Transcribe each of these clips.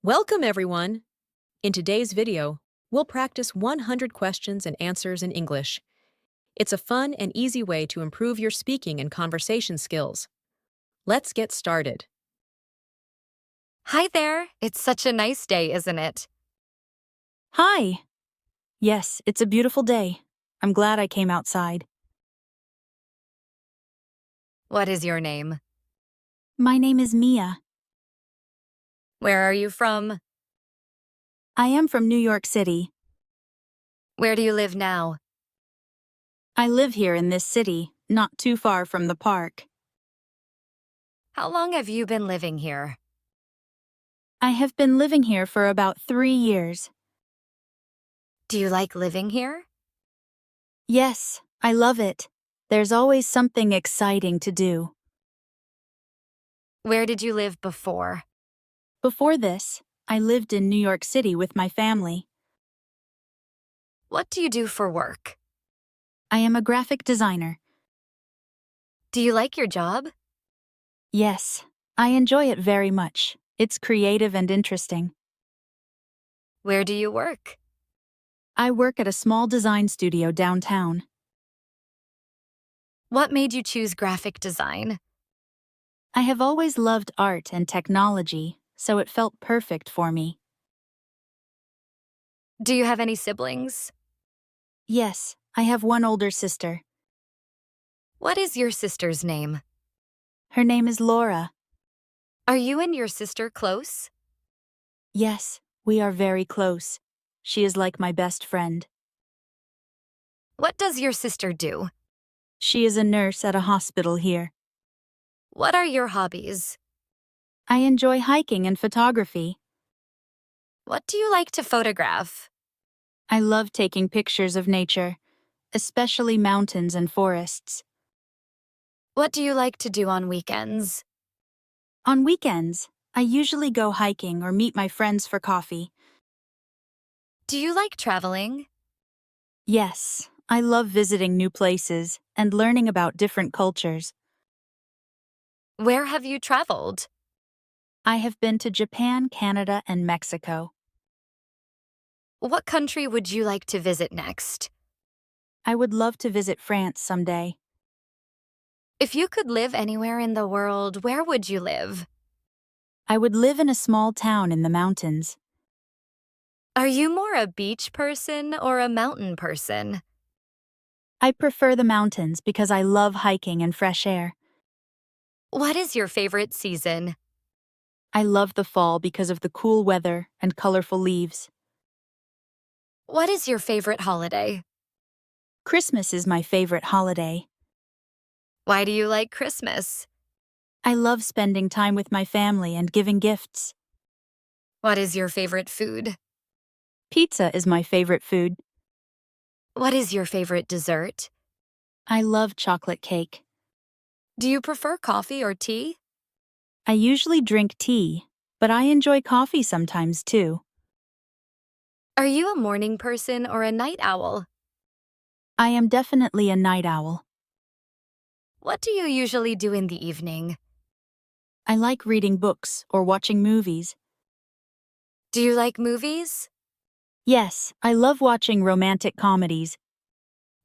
Welcome, everyone! In today's video, we'll practice 100 questions and answers in English. It's a fun and easy way to improve your speaking and conversation skills. Let's get started. Hi there. It's such a nice day, isn't it? Hi. Yes, it's a beautiful day. I'm glad I came outside. What is your name? My name is Mia. Where are you from? I am from New York City. Where do you live now? I live here in this city, not too far from the park. How long have you been living here? I have been living here for about 3 years. Do you like living here? Yes, I love it. There's always something exciting to do. Where did you live before? Before this, I lived in New York City with my family. What do you do for work? I am a graphic designer. Do you like your job? Yes, I enjoy it very much. It's creative and interesting. Where do you work? I work at a small design studio downtown. What made you choose graphic design? I have always loved art and technology, so it felt perfect for me. Do you have any siblings? Yes, I have one older sister. What is your sister's name? Her name is Laura. Are you and your sister close? Yes, we are very close. She is like my best friend. What does your sister do? She is a nurse at a hospital here. What are your hobbies? I enjoy hiking and photography. What do you like to photograph? I love taking pictures of nature, especially mountains and forests. What do you like to do on weekends? On weekends, I usually go hiking or meet my friends for coffee. Do you like traveling? Yes, I love visiting new places and learning about different cultures. Where have you traveled? I have been to Japan, Canada, and Mexico. What country would you like to visit next? I would love to visit France someday. If you could live anywhere in the world, where would you live? I would live in a small town in the mountains. Are you more a beach person or a mountain person? I prefer the mountains because I love hiking and fresh air. What is your favorite season? I love the fall because of the cool weather and colorful leaves. What is your favorite holiday? Christmas is my favorite holiday. Why do you like Christmas? I love spending time with my family and giving gifts. What is your favorite food? Pizza is my favorite food. What is your favorite dessert? I love chocolate cake. Do you prefer coffee or tea? I usually drink tea, but I enjoy coffee sometimes too. Are you a morning person or a night owl? I am definitely a night owl. What do you usually do in the evening? I like reading books or watching movies. Do you like movies? Yes, I love watching romantic comedies.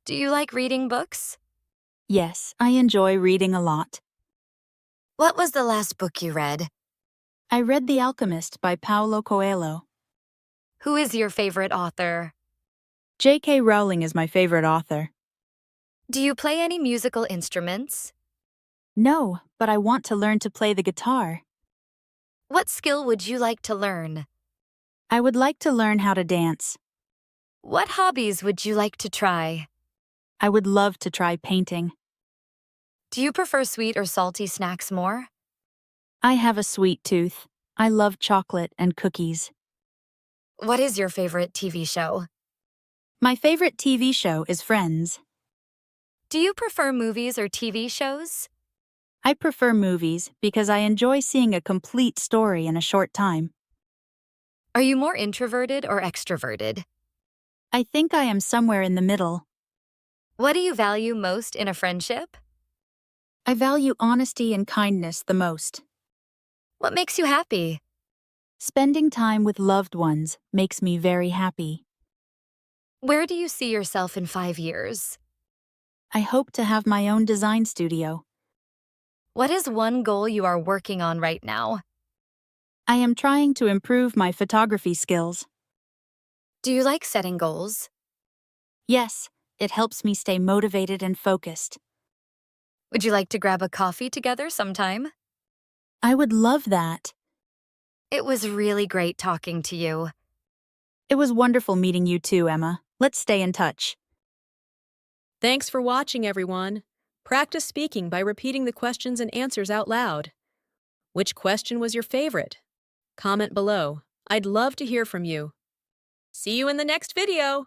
Do you like reading books? Yes, I enjoy reading a lot. What was the last book you read? I read The Alchemist by Paulo Coelho. Who is your favorite author? J.K. Rowling is my favorite author. Do you play any musical instruments? No, but I want to learn to play the guitar. What skill would you like to learn? I would like to learn how to dance. What hobbies would you like to try? I would love to try painting. Do you prefer sweet or salty snacks more? I have a sweet tooth. I love chocolate and cookies. What is your favorite TV show? My favorite TV show is Friends. Do you prefer movies or TV shows? I prefer movies because I enjoy seeing a complete story in a short time. Are you more introverted or extroverted? I think I am somewhere in the middle. What do you value most in a friendship? I value honesty and kindness the most. What makes you happy? Spending time with loved ones makes me very happy. Where do you see yourself in 5 years? I hope to have my own design studio. What is one goal you are working on right now? I am trying to improve my photography skills. Do you like setting goals? Yes, it helps me stay motivated and focused. Would you like to grab a coffee together sometime? I would love that. It was really great talking to you. It was wonderful meeting you too, Emma. Let's stay in touch. Thanks for watching, everyone. Practice speaking by repeating the questions and answers out loud. Which question was your favorite? Comment below. I'd love to hear from you. See you in the next video!